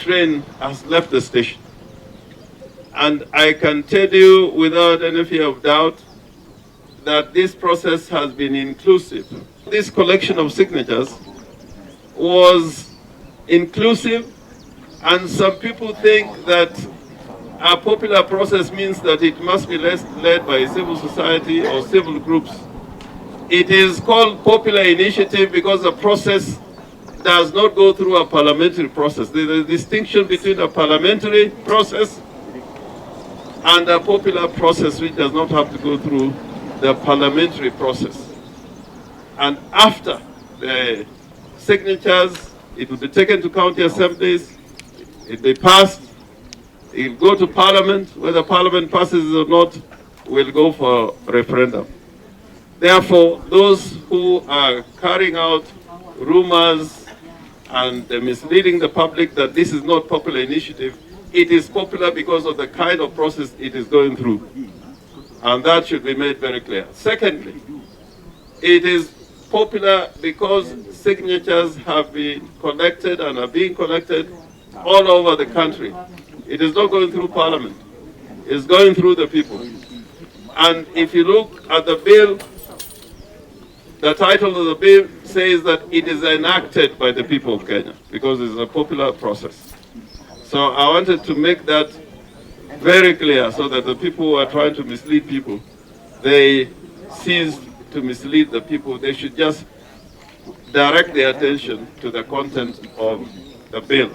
train has left the station. And I can tell you without any fear of doubt that this process has been inclusive. This collection of signatures was inclusive, and some people think that a popular process means that it must be led by civil society or civil groups. It is called popular initiative because the process does not go through a parliamentary process. There is a distinction between a parliamentary process and a popular process which does not have to go through the parliamentary process. And after the signatures, it will be taken to county assemblies, it will be passed, it will go to parliament. Whether parliament passes it or not, will go for referendum. Therefore, those who are carrying out rumors and misleading the public that this is not popular initiative, it is popular because of the kind of process it is going through. And that should be made very clear. Secondly, it is popular because signatures have been collected and are being collected all over the country. It is not going through Parliament. It's going through the people. And if you look at the bill, the title of the bill says that it is enacted by the people of Kenya because it's a popular process. So I wanted to make that very clear so that the people who are trying to mislead people, they cease to mislead the people. They should just direct their attention to the content of the bill.